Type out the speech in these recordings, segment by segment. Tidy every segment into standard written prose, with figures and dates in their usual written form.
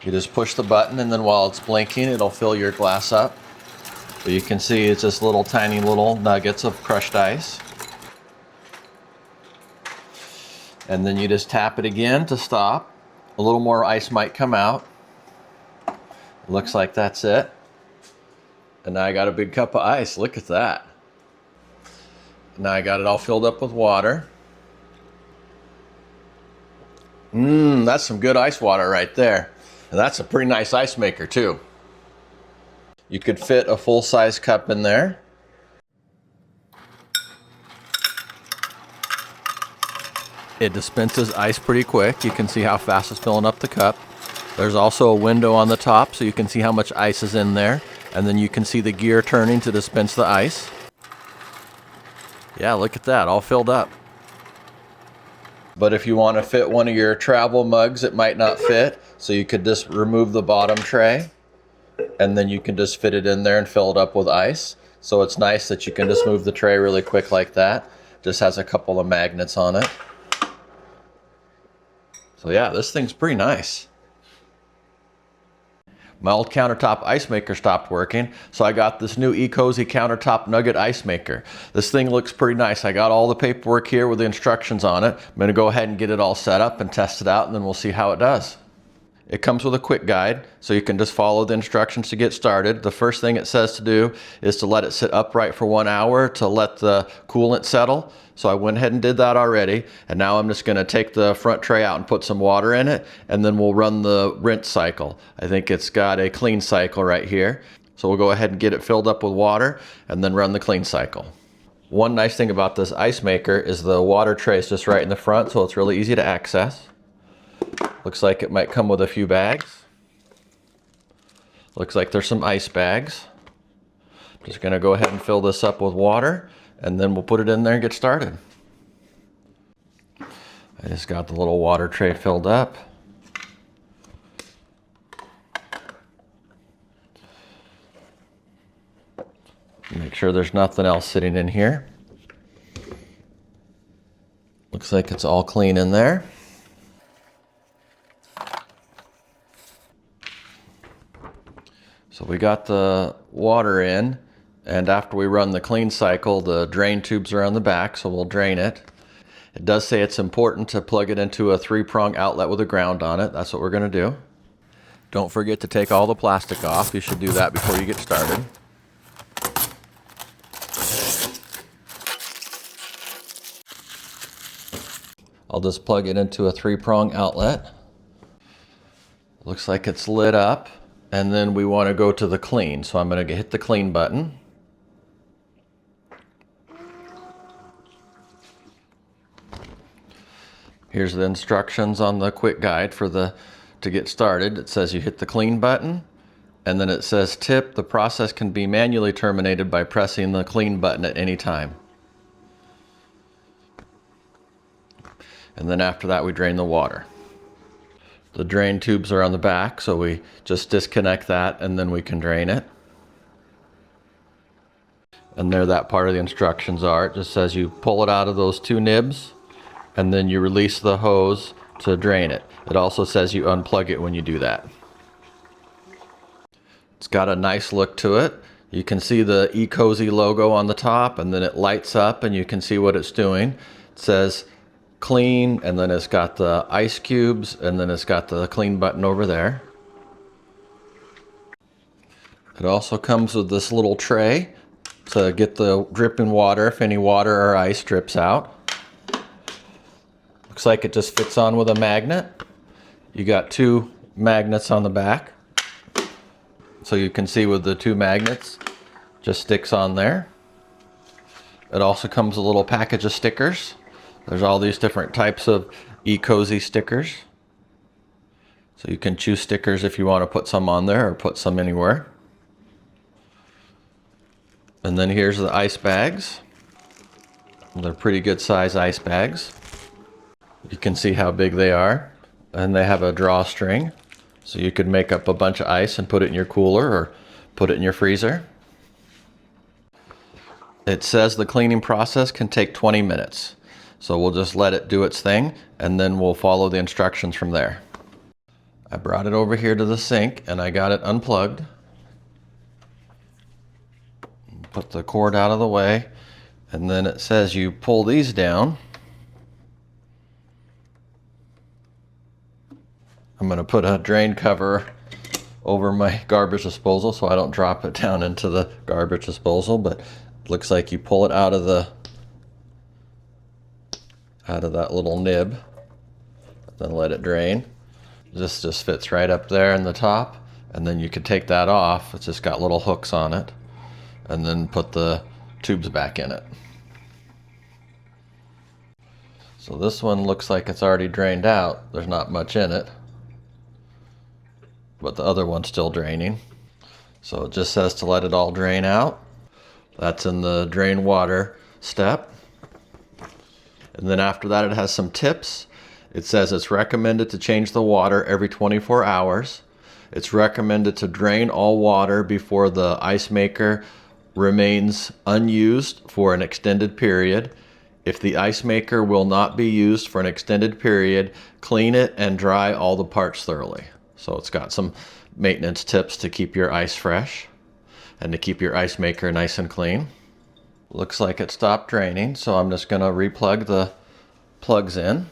You just push the button, and then while it's blinking, it'll fill your glass up. So you can see it's just little tiny little nuggets of crushed ice. And then you just tap it again to stop. A little more ice might come out. Looks like that's it. And now I got a big cup of ice. Look at that. Now I got it all filled up with water. That's some good ice water right there. And that's a pretty nice ice maker too. You could fit a full-size cup in there. It dispenses ice pretty quick. You can see how fast it's filling up the cup. There's also a window on the top so you can see how much ice is in there. And then you can see the gear turning to dispense the ice. Yeah, look at that, all filled up. But if you want to fit one of your travel mugs, it might not fit. So you could just remove the bottom tray, and then you can just fit it in there and fill it up with ice. So it's nice that you can just move the tray really quick like that. Just has a couple of magnets on it. So yeah, this thing's pretty nice. My old countertop ice maker stopped working, so I got this new ecozy Countertop Nugget ice maker. This thing looks pretty nice. I got all the paperwork here with the instructions on it. I'm gonna go ahead and get it all set up and test it out, and then we'll see how it does. It comes with a quick guide, so you can just follow the instructions to get started. The first thing it says to do is to let it sit upright for 1 hour to let the coolant settle. So I went ahead and did that already. And now I'm just gonna take the front tray out and put some water in it, and then we'll run the rinse cycle. I think it's got a clean cycle right here. So we'll go ahead and get it filled up with water and then run the clean cycle. One nice thing about this ice maker is the water tray is just right in the front, so it's really easy to access. Looks like it might come with a few bags. Looks like there's some ice bags. Just gonna go ahead and fill this up with water, and then we'll put it in there and get started. I just got the little water tray filled up. Make sure there's nothing else sitting in here. Looks like it's all clean in there. So we got the water in, and after we run the clean cycle, the drain tubes are on the back, so we'll drain it. It does say it's important to plug it into a 3-prong outlet with a ground on it. That's what we're gonna do. Don't forget to take all the plastic off. You should do that before you get started. I'll just plug it into a 3-prong outlet. Looks like it's lit up. And then we want to go to the clean. So I'm going to hit the clean button. Here's the instructions on the quick guide to get started. It says you hit the clean button, and then it says tip, the process can be manually terminated by pressing the clean button at any time. And then after that we drain the water. The drain tubes are on the back, so we just disconnect that and then we can drain it. And there that part of the instructions are. It just says you pull it out of those 2 nibs and then you release the hose to drain it. It also says you unplug it when you do that. It's got a nice look to it. You can see the ecozy logo on the top, and then it lights up and you can see what it's doing. It says clean, and then it's got the ice cubes, and then it's got the clean button over there. It also comes with this little tray to get the dripping water if any water or ice drips out. Looks like it just fits on with a magnet. You got 2 magnets on the back. So you can see with the 2 magnets, just sticks on there. It also comes with a little package of stickers. There's all these different types of ecozy stickers. So you can choose stickers if you want to put some on there or put some anywhere. And then here's the ice bags. They're pretty good size ice bags. You can see how big they are. And they have a drawstring. So you could make up a bunch of ice and put it in your cooler or put it in your freezer. It says the cleaning process can take 20 minutes. So we'll just let it do its thing, and then we'll follow the instructions from there. I brought it over here to the sink and I got it unplugged. Put the cord out of the way, and then it says you pull these down. I'm going to put a drain cover over my garbage disposal so I don't drop it down into the garbage disposal, but it looks like you pull it out of that little nib, then let it drain. This just fits right up there in the top, and then you can take that off. It's just got little hooks on it, and then put the tubes back in it. So this one looks like it's already drained out. There's not much in it, but the other one's still draining. So it just says to let it all drain out. That's in the drain water step. And then after that, it has some tips. It says it's recommended to change the water every 24 hours. It's recommended to drain all water before the ice maker remains unused for an extended period. If the ice maker will not be used for an extended period, clean it and dry all the parts thoroughly. So it's got some maintenance tips to keep your ice fresh and to keep your ice maker nice and clean. Looks like it stopped draining, so I'm just going to replug the plugs in.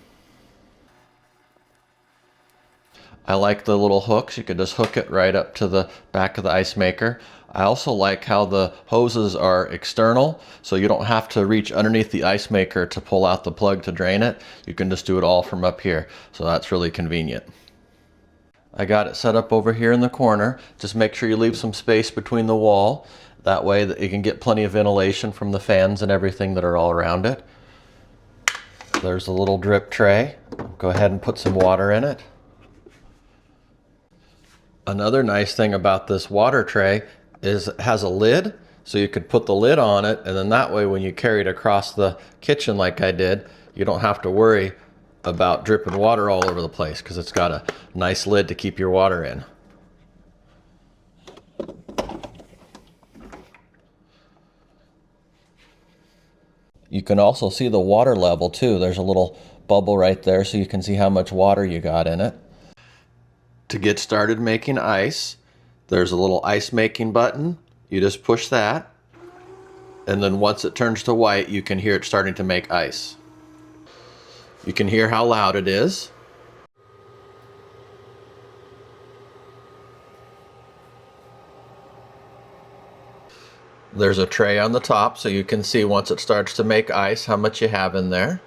I like the little hooks. You could just hook it right up to the back of the ice maker. I also like how the hoses are external, so you don't have to reach underneath the ice maker to pull out the plug to drain it. You can just do it all from up here, so that's really convenient. I got it set up over here in the corner. Just make sure you leave some space between the wall. That way that you can get plenty of ventilation from the fans and everything that are all around it. There's a little drip tray. Go ahead and put some water in it. Another nice thing about this water tray is it has a lid, so you could put the lid on it, and then that way when you carry it across the kitchen like I did, you don't have to worry about dripping water all over the place because it's got a nice lid to keep your water in. You can also see the water level too. There's a little bubble right there so you can see how much water you got in it. To get started making ice, there's a little ice making button. You just push that, and then once it turns to white, you can hear it starting to make ice. You can hear how loud it is. There's a tray on the top so you can see once it starts to make ice how much you have in there.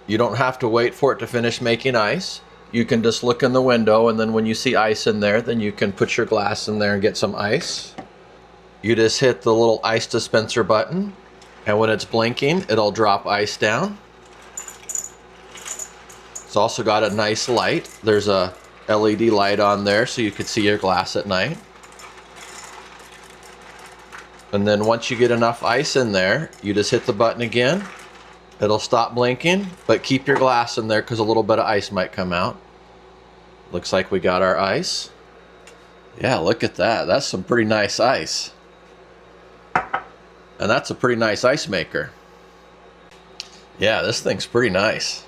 You don't have to wait for it to finish making ice. You can just look in the window, and then when you see ice in there, then you can put your glass in there and get some ice. You just hit the little ice dispenser button, and when it's blinking, it'll drop ice down. It's also got a nice light. There's a LED light on there so you can see your glass at night. And then once you get enough ice in there, you just hit the button again. It'll stop blinking, but keep your glass in there because a little bit of ice might come out. Looks like we got our ice. Yeah, look at that. That's some pretty nice ice. And that's a pretty nice ice maker. Yeah, this thing's pretty nice.